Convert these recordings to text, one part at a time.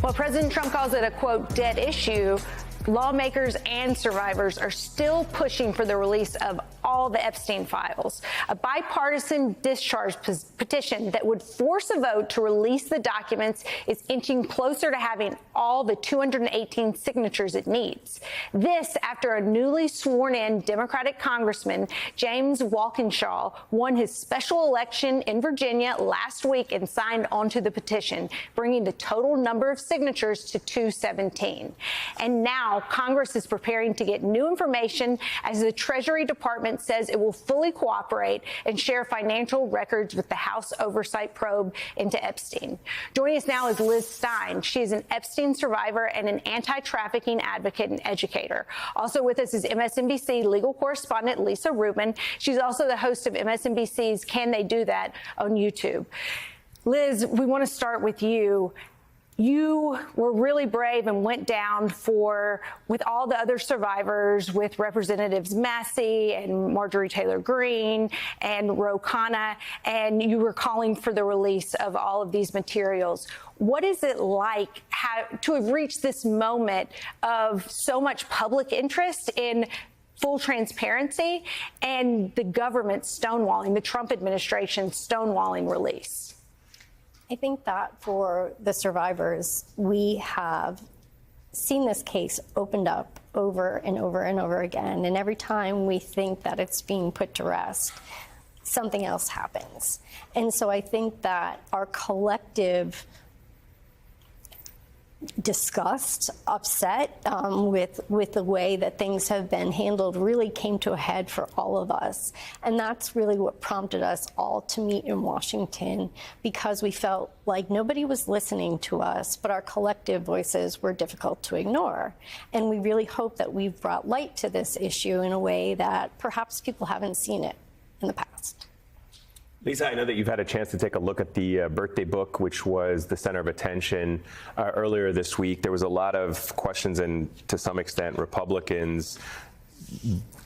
While President Trump calls it a, quote, dead issue, lawmakers and survivors are still pushing for the release of all the Epstein files. A bipartisan discharge petition that would force a vote to release the documents is inching closer to having all the 218 signatures it needs. This after a newly sworn-in Democratic Congressman, James Walkinshaw, won his special election in Virginia last week and signed onto the petition, bringing the total number of signatures to 217. And now Congress is preparing to get new information as the Treasury Department says it will fully cooperate and share financial records with the House oversight probe into Epstein. Joining us now is Liz Stein. She is an Epstein survivor and an anti-trafficking advocate and educator. Also with us is MSNBC legal correspondent Lisa Rubin. She's also the host of MSNBC's Can They Do That on YouTube. Liz, we want to start with you. You were really brave and went down with all the other survivors, with Representatives Massey and Marjorie Taylor Greene and Ro Khanna, and you were calling for the release of all of these materials. What is it like to have reached this moment of so much public interest in full transparency and the government stonewalling, the Trump administration stonewalling release? I think that for the survivors, we have seen this case opened up over and over and over again. And every time we think that it's being put to rest, something else happens. And so I think that our collective disgust, upset with the way that things have been handled really came to a head for all of us. And that's really what prompted us all to meet in Washington, because we felt like nobody was listening to us, but our collective voices were difficult to ignore. And we really hope that we've brought light to this issue in a way that perhaps people haven't seen it in the past. Lisa, I know that you've had a chance to take a look at the birthday book, which was the center of attention earlier this week. There was a lot of questions and, to some extent, Republicans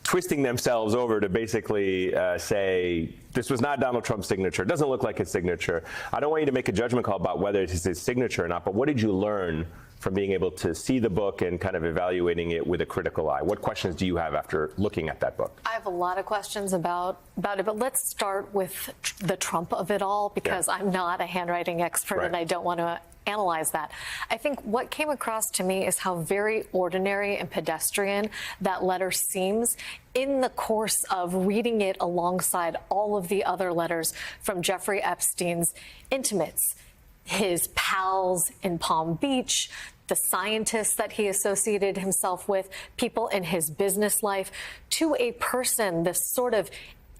twisting themselves over to basically say this was not Donald Trump's signature. It doesn't look like his signature. I don't want you to make a judgment call about whether it's his signature or not, but what did you learn from being able to see the book and kind of evaluating it with a critical eye? What questions do you have after looking at that book? I have a lot of questions about it, but let's start with the Trump of it all, because I'm not a handwriting expert and I don't want to analyze that. I think what came across to me is how very ordinary and pedestrian that letter seems in the course of reading it alongside all of the other letters from Jeffrey Epstein's intimates, his pals in Palm Beach, the scientists that he associated himself with, people in his business life, to a person, this sort of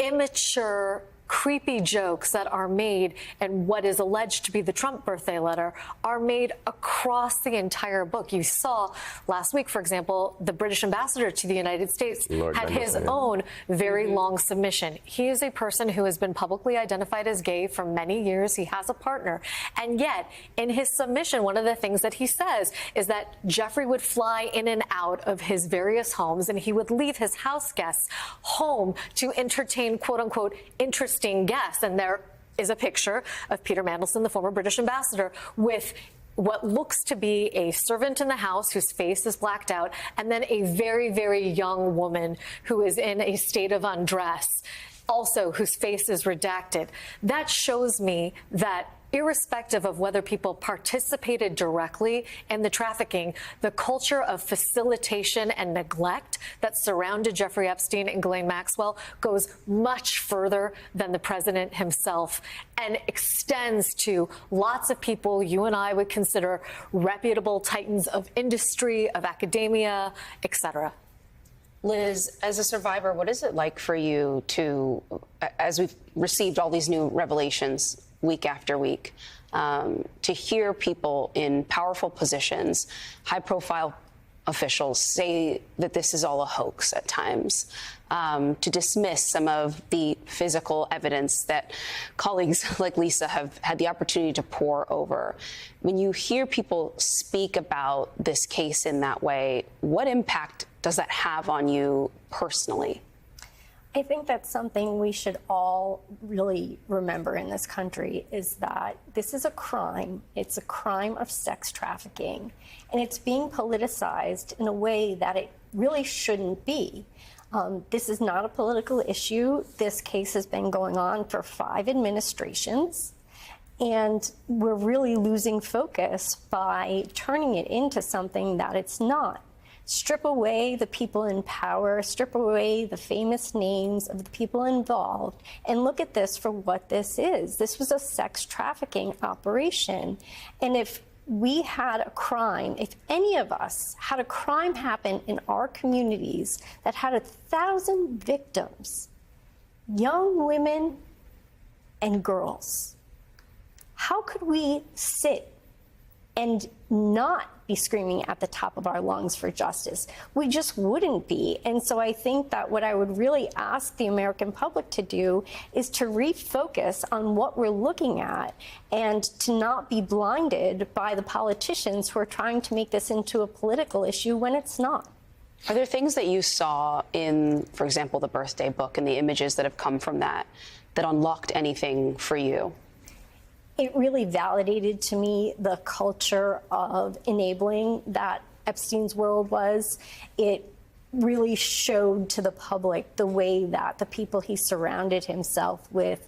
immature, creepy jokes that are made, and what is alleged to be the Trump birthday letter, are made across the entire book. You saw last week, for example, the British ambassador to the United States had his own very long submission. He is a person who has been publicly identified as gay for many years. He has a partner. And yet, in his submission, one of the things that he says is that Jeffrey would fly in and out of his various homes, and he would leave his house guests home to entertain, quote unquote, interesting guests. And there is a picture of Peter Mandelson, the former British ambassador, with what looks to be a servant in the house whose face is blacked out, and then a very, very young woman who is in a state of undress, also whose face is redacted. That shows me that irrespective of whether people participated directly in the trafficking, the culture of facilitation and neglect that surrounded Jeffrey Epstein and Ghislaine Maxwell goes much further than the president himself and extends to lots of people you and I would consider reputable titans of industry, of academia, etc. Liz, as a survivor, what is it like for you to, as we've received all these new revelations week after week, to hear people in powerful positions, high-profile officials say that this is all a hoax at times, to dismiss some of the physical evidence that colleagues like Lisa have had the opportunity to pore over? When you hear people speak about this case in that way, what impact does that have on you personally? I think that's something we should all really remember in this country, is that this is a crime. It's a crime of sex trafficking, and it's being politicized in a way that it really shouldn't be. This is not a political issue. This case has been going on for 5 administrations, and we're really losing focus by turning it into something that it's not. Strip away the people in power, strip away the famous names of the people involved, and look at this for what this is. This was a sex trafficking operation. And if we had a crime, if any of us had a crime happen in our communities that had 1,000 victims, young women and girls, how could we sit and not be screaming at the top of our lungs for justice? We just wouldn't be. And so I think that what I would really ask the American public to do is to refocus on what we're looking at and to not be blinded by the politicians who are trying to make this into a political issue when it's not. Are there things that you saw in, for example, the birthday book and the images that have come from that unlocked anything for you? It really validated to me the culture of enabling that Epstein's world was. It really showed to the public the way that the people he surrounded himself with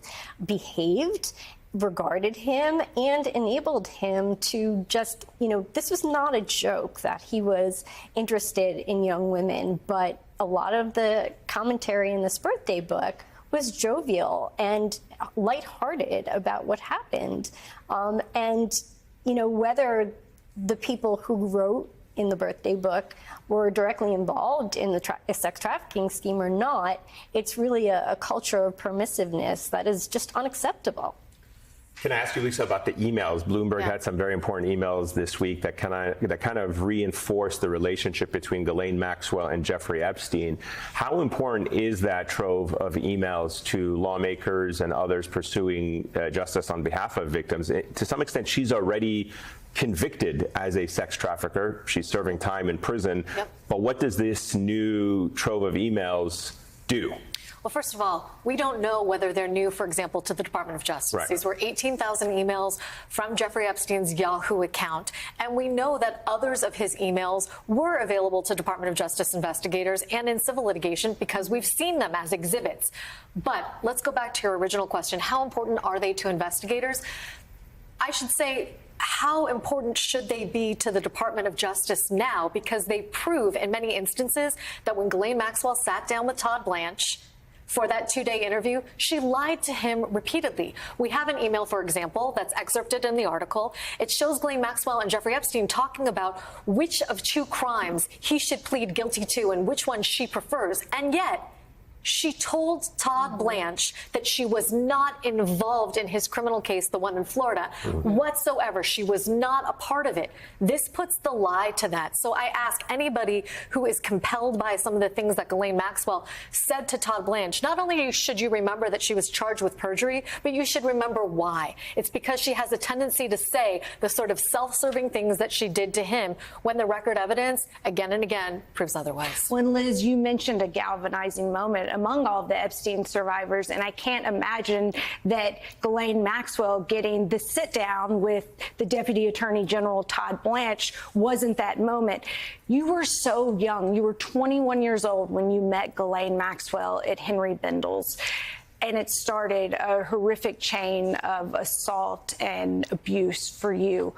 behaved, regarded him, and enabled him to just, this was not a joke that he was interested in young women, but a lot of the commentary in this birthday book was jovial and lighthearted about what happened. Whether the people who wrote in the birthday book were directly involved in the sex trafficking scheme or not, it's really a culture of permissiveness that is just unacceptable. Can I ask you, Lisa, about the emails? Bloomberg had some very important emails this week that kind of reinforced the relationship between Ghislaine Maxwell and Jeffrey Epstein. How important is that trove of emails to lawmakers and others pursuing justice on behalf of victims? To some extent, she's already convicted as a sex trafficker. She's serving time in prison. Yep. But what does this new trove of emails do? Well, first of all, we don't know whether they're new, for example, to the Department of Justice. Right. These were 18,000 emails from Jeffrey Epstein's Yahoo account. And we know that others of his emails were available to Department of Justice investigators and in civil litigation because we've seen them as exhibits. But let's go back to your original question. How important are they to investigators? I should say, how important should they be to the Department of Justice now? Because they prove in many instances that when Ghislaine Maxwell sat down with Todd Blanche for that 2-day interview, she lied to him repeatedly. We have an email, for example, that's excerpted in the article. It shows Ghislaine Maxwell and Jeffrey Epstein talking about which of 2 crimes he should plead guilty to and which one she prefers. And yet, she told Todd Blanche that she was not involved in his criminal case, the one in Florida, whatsoever. She was not a part of it. This puts the lie to that. So I ask anybody who is compelled by some of the things that Ghislaine Maxwell said to Todd Blanche, not only should you remember that she was charged with perjury, but you should remember why. It's because she has a tendency to say the sort of self-serving things that she did to him when the record evidence, again and again, proves otherwise. When, Liz, you mentioned a galvanizing moment among all of the Epstein survivors, and I can't imagine that Ghislaine Maxwell getting the sit down with the Deputy Attorney General Todd Blanche wasn't that moment. You were so young. You were 21 years old when you met Ghislaine Maxwell at Henry Bendel's. And it started a horrific chain of assault and abuse for you.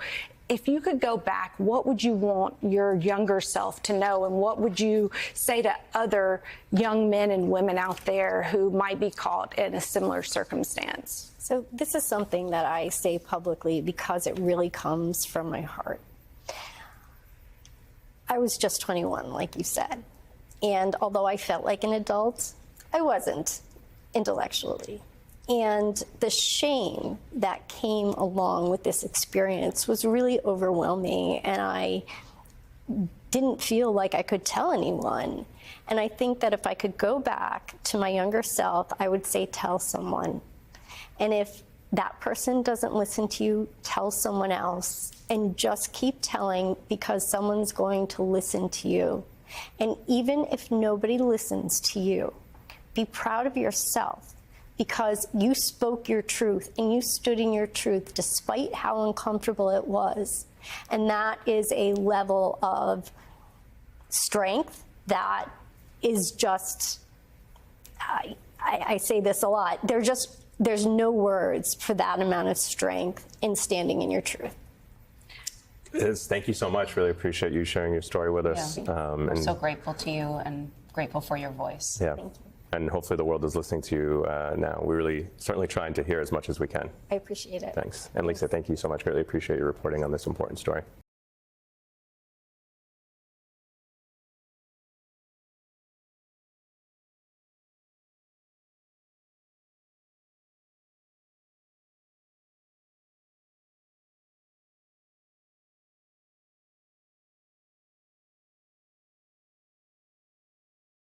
If you could go back, what would you want your younger self to know? And what would you say to other young men and women out there who might be caught in a similar circumstance? So this is something that I say publicly because it really comes from my heart. I was just 21, like you said. And although I felt like an adult, I wasn't intellectually. And the shame that came along with this experience was really overwhelming, and I didn't feel like I could tell anyone. And I think that if I could go back to my younger self, I would say, tell someone. And if that person doesn't listen to you, tell someone else, and just keep telling, because someone's going to listen to you. And even if nobody listens to you, be proud of yourself because you spoke your truth and you stood in your truth despite how uncomfortable it was. And that is a level of strength that is just, I say this a lot, there's no words for that amount of strength in standing in your truth. Thank you so much. Really appreciate you sharing your story with us. We're so grateful to you and grateful for your voice. Yeah. And hopefully the world is listening to you now. We're really certainly trying to hear as much as we can. I appreciate it. Thanks. And Lisa, thank you so much. Really appreciate your reporting on this important story.